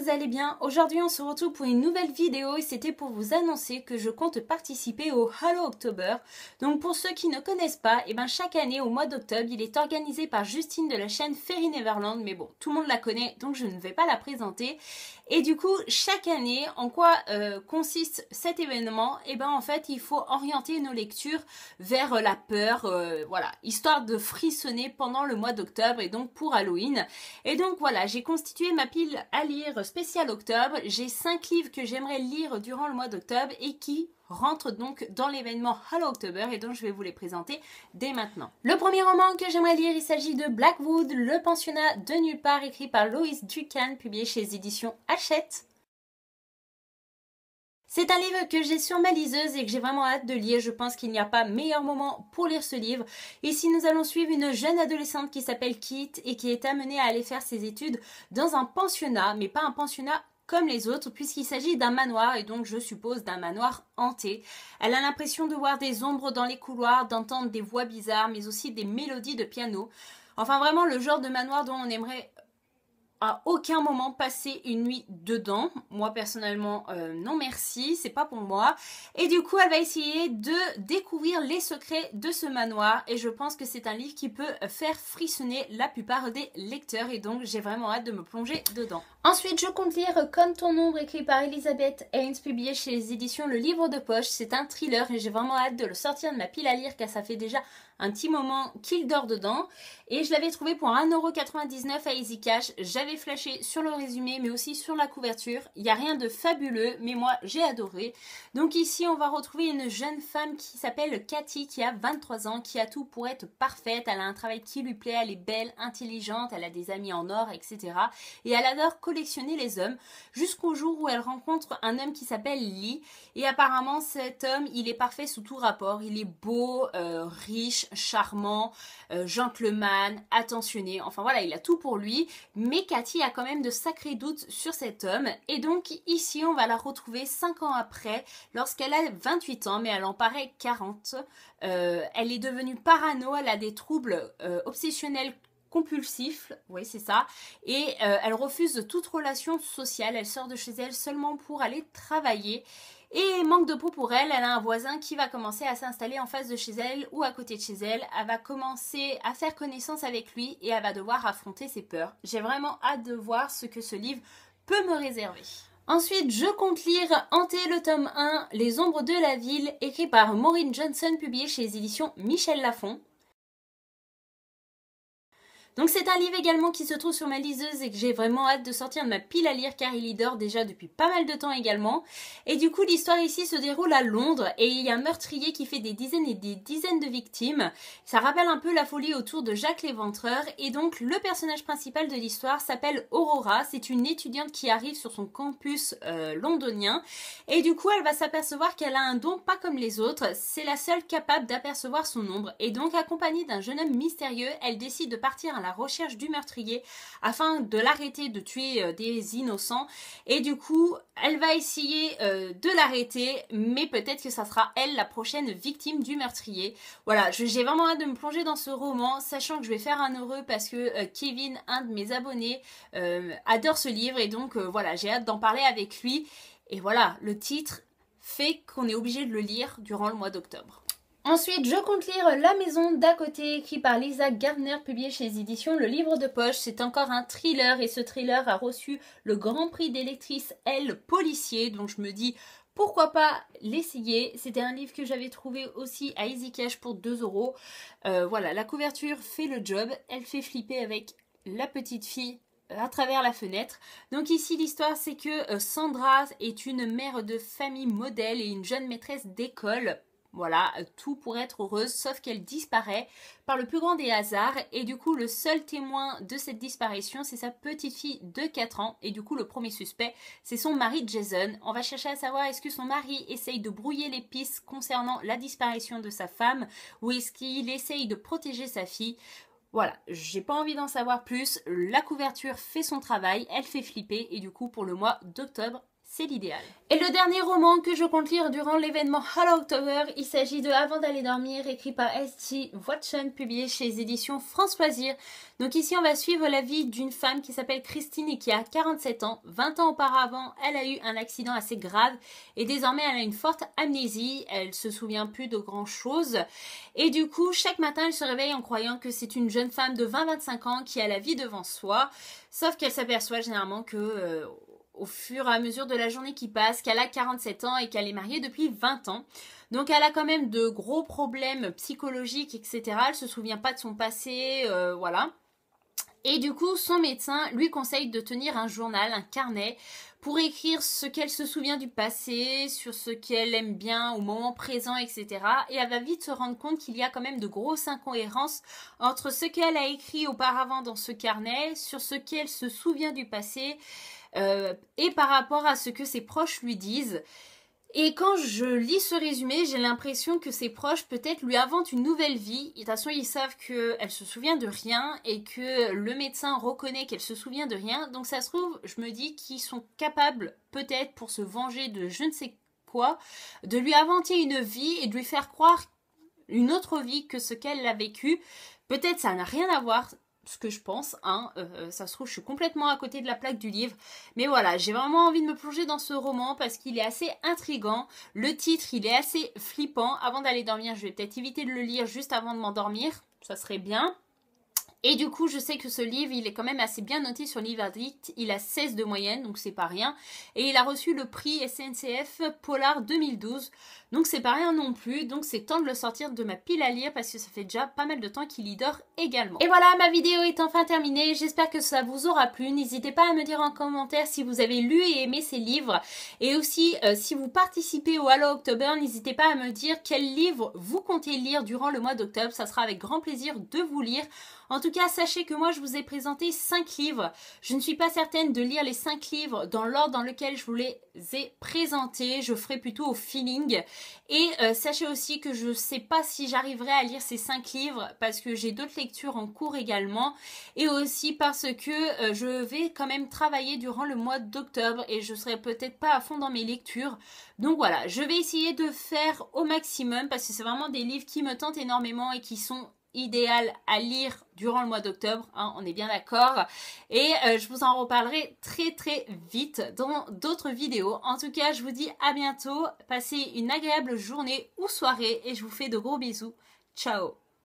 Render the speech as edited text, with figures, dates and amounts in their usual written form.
vous allez bien. Aujourd'hui on se retrouve pour une nouvelle vidéo et c'était pour vous annoncer que je compte participer au Halo October. Donc pour ceux qui ne connaissent pas, chaque année au mois d'octobre il est organisé par Justine de la chaîne Fairy Neverland, mais bon tout le monde la connaît donc je ne vais pas la présenter. Et du coup chaque année en quoi consiste cet événement? En fait il faut orienter nos lectures vers la peur, voilà, histoire de frissonner pendant le mois d'octobre et donc pour Halloween. Et donc voilà, j'ai constitué ma pile à lire spéciale octobre. J'ai 5 livres que j'aimerais lire durant le mois d'octobre et qui rentrent donc dans l'événement Halo October et donc je vais vous les présenter dès maintenant. Le premier roman que j'aimerais lire, il s'agit de Blackwood, le pensionnat de nulle part, écrit par Loïs Ducan, publié chez les éditions Hachette. C'est un livre que j'ai sur ma liseuse et que j'ai vraiment hâte de lire. Je pense qu'il n'y a pas meilleur moment pour lire ce livre. Ici, nous allons suivre une jeune adolescente qui s'appelle Kit et qui est amenée à aller faire ses études dans un pensionnat, mais pas un pensionnat comme les autres, puisqu'il s'agit d'un manoir et donc je suppose d'un manoir hanté. Elle a l'impression de voir des ombres dans les couloirs, d'entendre des voix bizarres, mais aussi des mélodies de piano. Enfin vraiment le genre de manoir dont on aimerait à aucun moment passer une nuit dedans. Moi personnellement non merci, c'est pas pour moi. Et du coup elle va essayer de découvrir les secrets de ce manoir et je pense que c'est un livre qui peut faire frissonner la plupart des lecteurs et donc j'ai vraiment hâte de me plonger dedans. Ensuite je compte lire Comme ton ombre, écrit par Elizabeth Haynes, publié chez les éditions Le Livre de Poche. C'est un thriller et j'ai vraiment hâte de le sortir de ma pile à lire car ça fait déjà un petit moment qu'il dort dedans. Et je l'avais trouvé pour 1,99 € à Easy Cash. J'avais flashé sur le résumé mais aussi sur la couverture. Il n'y a rien de fabuleux mais moi j'ai adoré. Donc ici on va retrouver une jeune femme qui s'appelle Cathy, qui a 23 ans, qui a tout pour être parfaite. Elle a un travail qui lui plaît, elle est belle, intelligente, elle a des amis en or, etc. Et elle adore collectionner les hommes jusqu'au jour où elle rencontre un homme qui s'appelle Lee. Et apparemment cet homme il est parfait sous tout rapport. Il est beau, riche, charmant, gentleman, attentionné, enfin voilà, il a tout pour lui, mais Cathy a quand même de sacrés doutes sur cet homme, et donc ici on va la retrouver 5 ans après, lorsqu'elle a 28 ans, mais elle en paraît 40, elle est devenue parano, elle a des troubles obsessionnels compulsif, oui c'est ça, et elle refuse toute relation sociale, elle sort de chez elle seulement pour aller travailler. Et manque de peau pour elle, elle a un voisin qui va commencer à s'installer en face de chez elle ou à côté de chez elle. Elle va commencer à faire connaissance avec lui et elle va devoir affronter ses peurs. J'ai vraiment hâte de voir ce que ce livre peut me réserver. Ensuite, je compte lire Hanté, le tome 1, Les ombres de la ville, écrit par Maureen Johnson, publié chez les éditions Michel Lafon. Donc c'est un livre également qui se trouve sur ma liseuse et que j'ai vraiment hâte de sortir de ma pile à lire car il y dort déjà depuis pas mal de temps également. Et du coup l'histoire ici se déroule à Londres et il y a un meurtrier qui fait des dizaines et des dizaines de victimes. Ça rappelle un peu la folie autour de Jacques l'Éventreur et donc le personnage principal de l'histoire s'appelle Aurora. C'est une étudiante qui arrive sur son campus londonien et du coup elle va s'apercevoir qu'elle a un don pas comme les autres. C'est la seule capable d'apercevoir son ombre et donc accompagnée d'un jeune homme mystérieux, elle décide de partir à la recherche du meurtrier afin de l'arrêter de tuer des innocents et du coup elle va essayer de l'arrêter mais peut-être que ça sera elle la prochaine victime du meurtrier. Voilà, j'ai vraiment hâte de me plonger dans ce roman sachant que je vais faire un heureux parce que Kevin, un de mes abonnés, adore ce livre et donc voilà, j'ai hâte d'en parler avec lui et voilà, le titre fait qu'on est obligé de le lire durant le mois d'octobre. Ensuite, je compte lire La maison d'à côté, écrit par Lisa Gardner, publié chez les éditions Le Livre de Poche. C'est encore un thriller et ce thriller a reçu le Grand Prix des lectrices Elle Policier, donc je me dis pourquoi pas l'essayer. C'était un livre que j'avais trouvé aussi à Easy Cash pour 2 €. Voilà, la couverture fait le job, elle fait flipper avec la petite fille à travers la fenêtre. Donc ici l'histoire c'est que Sandra est une mère de famille modèle et une jeune maîtresse d'école. Voilà, tout pour être heureuse, sauf qu'elle disparaît par le plus grand des hasards. Et du coup, le seul témoin de cette disparition, c'est sa petite fille de 4 ans. Et du coup, le premier suspect, c'est son mari Jason. On va chercher à savoir est-ce que son mari essaye de brouiller les pistes concernant la disparition de sa femme ou est-ce qu'il essaye de protéger sa fille. Voilà, j'ai pas envie d'en savoir plus. La couverture fait son travail, elle fait flipper. Et du coup, pour le mois d'octobre, c'est l'idéal. Et le dernier roman que je compte lire durant l'événement Hello October, il s'agit de Avant d'aller dormir, écrit par S.G. Watson, publié chez les éditions France Loisirs. Donc ici, on va suivre la vie d'une femme qui s'appelle Christine et qui a 47 ans. 20 ans auparavant, elle a eu un accident assez grave et désormais, elle a une forte amnésie. Elle se souvient plus de grand chose. Et du coup, chaque matin, elle se réveille en croyant que c'est une jeune femme de 20-25 ans qui a la vie devant soi. Sauf qu'elle s'aperçoit généralement que... au fur et à mesure de la journée qui passe, qu'elle a 47 ans et qu'elle est mariée depuis 20 ans. Donc elle a quand même de gros problèmes psychologiques, etc. Elle se souvient pas de son passé, voilà. Et du coup, son médecin lui conseille de tenir un journal, un carnet, pour écrire ce qu'elle se souvient du passé, sur ce qu'elle aime bien au moment présent, etc. Et elle va vite se rendre compte qu'il y a quand même de grosses incohérences entre ce qu'elle a écrit auparavant dans ce carnet, sur ce qu'elle se souvient du passé, et par rapport à ce que ses proches lui disent. Et quand je lis ce résumé, j'ai l'impression que ses proches peut-être lui inventent une nouvelle vie. De toute façon, ils savent qu'elle se souvient de rien et que le médecin reconnaît qu'elle se souvient de rien. Donc ça se trouve, je me dis qu'ils sont capables, peut-être pour se venger de je ne sais quoi, de lui inventer une vie et de lui faire croire une autre vie que ce qu'elle a vécu. Peut-être ça n'a rien à voir, ce que je pense, hein. Ça se trouve je suis complètement à côté de la plaque du livre, mais voilà, j'ai vraiment envie de me plonger dans ce roman parce qu'il est assez intriguant, le titre il est assez flippant. Avant d'aller dormir, je vais peut-être éviter de le lire juste avant de m'endormir, ça serait bien. Et du coup, je sais que ce livre, il est quand même assez bien noté sur Livre-Addict. Il a 16 de moyenne, donc c'est pas rien. Et il a reçu le prix SNCF Polar 2012. Donc c'est pas rien non plus. Donc c'est temps de le sortir de ma pile à lire parce que ça fait déjà pas mal de temps qu'il y dort également. Et voilà, ma vidéo est enfin terminée. J'espère que ça vous aura plu. N'hésitez pas à me dire en commentaire si vous avez lu et aimé ces livres. Et aussi, si vous participez au Hello October, n'hésitez pas à me dire quel livre vous comptez lire durant le mois d'octobre. Ça sera avec grand plaisir de vous lire. En tout cas, sachez que moi, je vous ai présenté 5 livres. Je ne suis pas certaine de lire les 5 livres dans l'ordre dans lequel je vous les ai présentés. Je ferai plutôt au feeling. Et sachez aussi que je ne sais pas si j'arriverai à lire ces 5 livres parce que j'ai d'autres lectures en cours également. Et aussi parce que je vais quand même travailler durant le mois d'octobre et je ne serai peut-être pas à fond dans mes lectures. Donc voilà, je vais essayer de faire au maximum parce que c'est vraiment des livres qui me tentent énormément et qui sont idéal à lire durant le mois d'octobre, hein, on est bien d'accord. Et je vous en reparlerai très très vite dans d'autres vidéos. En tout cas, je vous dis à bientôt. Passez une agréable journée ou soirée et je vous fais de gros bisous. Ciao!